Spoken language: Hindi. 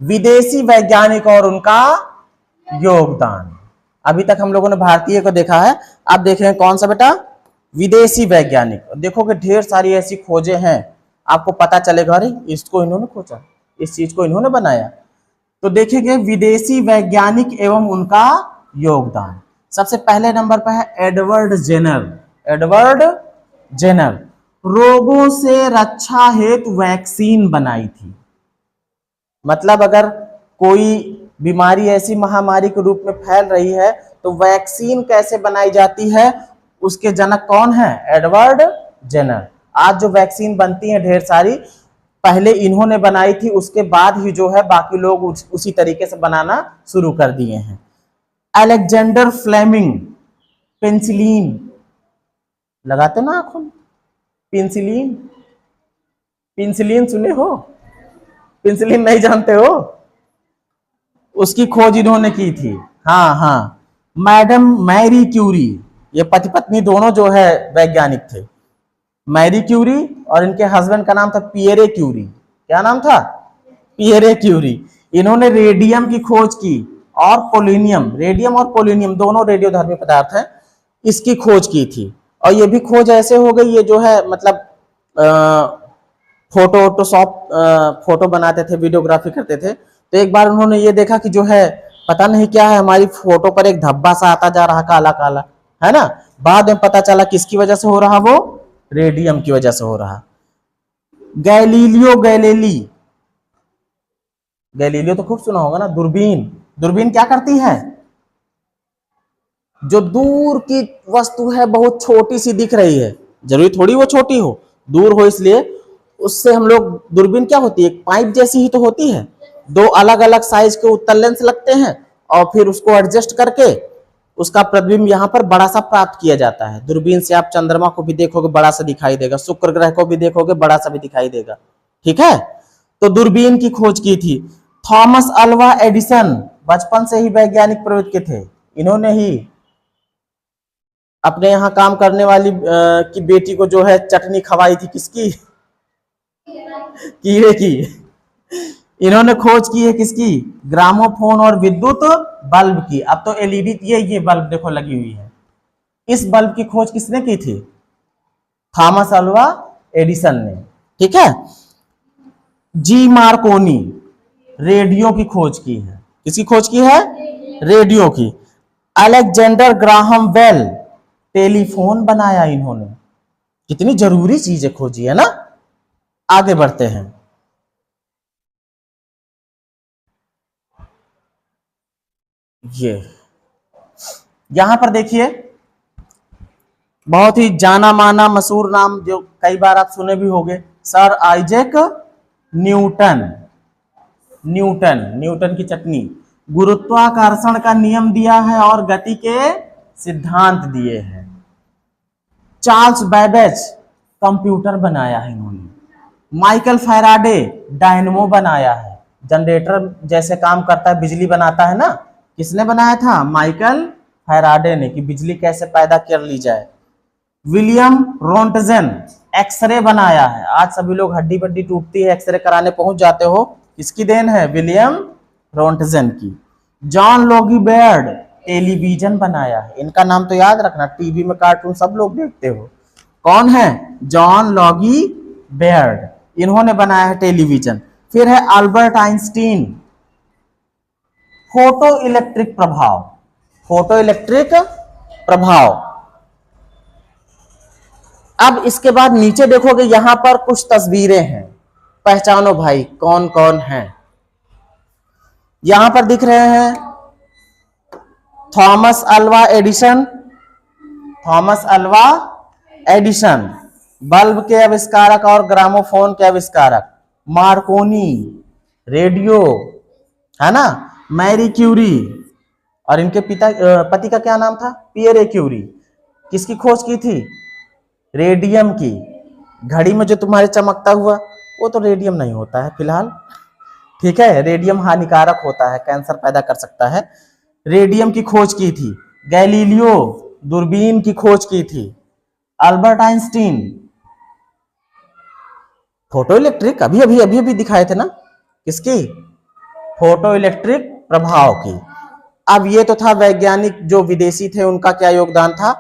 विदेशी वैज्ञानिक और उनका योगदान। अभी तक हम लोगों ने भारतीय को देखा है, अब देखें कौन सा बेटा, विदेशी वैज्ञानिक। देखोगे ढेर सारी ऐसी खोजें हैं, आपको पता चलेगा अरे इसको इन्होंने खोजा, इस चीज को इन्होंने बनाया। तो देखेंगे विदेशी वैज्ञानिक एवं उनका योगदान। सबसे पहले नंबर पर है एडवर्ड जेनर। एडवर्ड जेनर रोगों से रक्षा हेतु वैक्सीन बनाई थी। मतलब अगर कोई बीमारी ऐसी महामारी के रूप में फैल रही है तो वैक्सीन कैसे बनाई जाती है, उसके जनक कौन है, एडवर्ड जेनर। आज जो वैक्सीन बनती है ढेर सारी, पहले इन्होंने बनाई थी, उसके बाद ही जो है बाकी लोग उसी तरीके से बनाना शुरू कर दिए हैं। अलेक्जेंडर फ्लेमिंग पेंसिलिन, लगाते ना आंखों में, पेंसिलिन, पेंसिलिन सुने हो, पेंसिलिन नहीं जानते हो, उसकी खोज इन्होंने की थी। हाँ हाँ, मैडम मैरी क्यूरी, ये पति पत्नी दोनों जो है वैज्ञानिक थे, मैरी क्यूरी और इनके हस्बैंड का नाम था पियरे क्यूरी। क्या नाम था, पियरे क्यूरी। इन्होंने रेडियम की खोज की और पोलोनियम, रेडियम और पोलोनियम दोनों रेडियोधर्मी पदार्थ हैं, इसकी खोज की थी। और ये भी खोज ऐसे हो गई, ये जो है मतलब फोटो बनाते थे, वीडियोग्राफी करते थे, तो एक बार उन्होंने ये देखा कि जो है पता नहीं क्या है, हमारी फोटो पर एक धब्बा सा आता जा रहा, काला काला, है ना। बाद में पता चला किसकी वजह से हो रहा, वो रेडियम की वजह से हो रहा। गैलीलियो गैलीली, गैलीलियो तो खूब सुना होगा ना। दूरबीन, दूरबीन क्या करती है, जो दूर की वस्तु है बहुत छोटी सी दिख रही है, जरूरी थोड़ी वो छोटी हो, दूर हो, इसलिए उससे हम लोग, दूरबीन क्या होती है, एक पाइप जैसी ही तो होती है, दो अलग अलग साइज के उत्तल लेंस लगते हैं और फिर उसको एडजस्ट करके उसका प्रतिबिंब यहाँ पर बड़ा सा प्राप्त किया जाता है। दूरबीन से आप चंद्रमा को भी देखोगे बड़ा सा दिखाई देगा, शुक्र ग्रह को भी देखोगे बड़ा सा भी दिखाई देगा, ठीक है। तो दूरबीन की खोज की थी। थॉमस अल्वा एडिसन बचपन से ही वैज्ञानिक प्रवृत्ति के थे, इन्होंने ही अपने यहाँ काम करने वाली की बेटी को जो है चटनी खवाई थी, किसकी, कीड़े की। इन्होंने खोज की है किसकी, ग्रामोफोन और विद्युत बल्ब की। अब तो एलईडी, ये बल्ब देखो लगी हुई है, इस बल्ब की खोज किसने की थी, थॉमस अल्वा एडिसन ने, ठीक है। जी मार्कोनी रेडियो की खोज की है, किसकी खोज की है, रेडियो की। अलेक्जेंडर ग्राहम बेल टेलीफोन बनाया इन्होंने, कितनी जरूरी चीजें खोजी है ना। आगे बढ़ते हैं, ये यहां पर देखिए बहुत ही जाना माना मशहूर नाम जो कई बार आप सुने भी होंगे, sir Isaac Newton. Newton, Newton की चटनी। गुरुत्वाकर्षण का नियम दिया है और गति के सिद्धांत दिए हैं। चार्ल्स बैबेज कंप्यूटर बनाया है इन्होंने। माइकल फैराडे डायनमो बनाया है, जनरेटर जैसे काम करता है, बिजली बनाता है ना, किसने बनाया था, माइकल फैराडे ने, कि बिजली कैसे पैदा कर ली जाए। विलियम रोंटजन एक्सरे बनाया है, आज सभी लोग हड्डी बड्डी टूटती है एक्सरे कराने पहुंच जाते हो, किसकी देन है, विलियम रोंटजन की। जॉन लोगी बेयर्ड टेलीविजन बनाया है, इनका नाम तो याद रखना, टीवी में कार्टून सब लोग देखते हो, कौन है, जॉन लॉगी बेयर्ड, इन्होंने बनाया है टेलीविजन। फिर है अल्बर्ट आइंस्टीन, फोटो इलेक्ट्रिक प्रभाव, फोटो इलेक्ट्रिक प्रभाव। अब इसके बाद नीचे देखोगे यहां पर कुछ तस्वीरें हैं, पहचानो भाई कौन कौन है। यहां पर दिख रहे हैं Thomas Alva Edison, Thomas Alva Edison bulb के आविष्कारक और ग्रामोफोन के आविष्कारक। मार्कोनी रेडियो, है ना। मैरी क्यूरी और इनके पति का क्या नाम था, पियरे क्यूरी, किसकी खोज की थी, रेडियम की। घड़ी में जो तुम्हारे चमकता हुआ वो तो रेडियम नहीं होता है फिलहाल, ठीक है, रेडियम हानिकारक होता है, कैंसर पैदा कर सकता है। रेडियम की खोज की थी। गैलीलियो दूरबीन की खोज की थी। अल्बर्ट आइंस्टीन फोटो इलेक्ट्रिक, अभी अभी दिखाए थे ना, किसकी, फोटो इलेक्ट्रिक प्रभाव की। अब ये तो था वैज्ञानिक जो विदेशी थे उनका क्या योगदान था,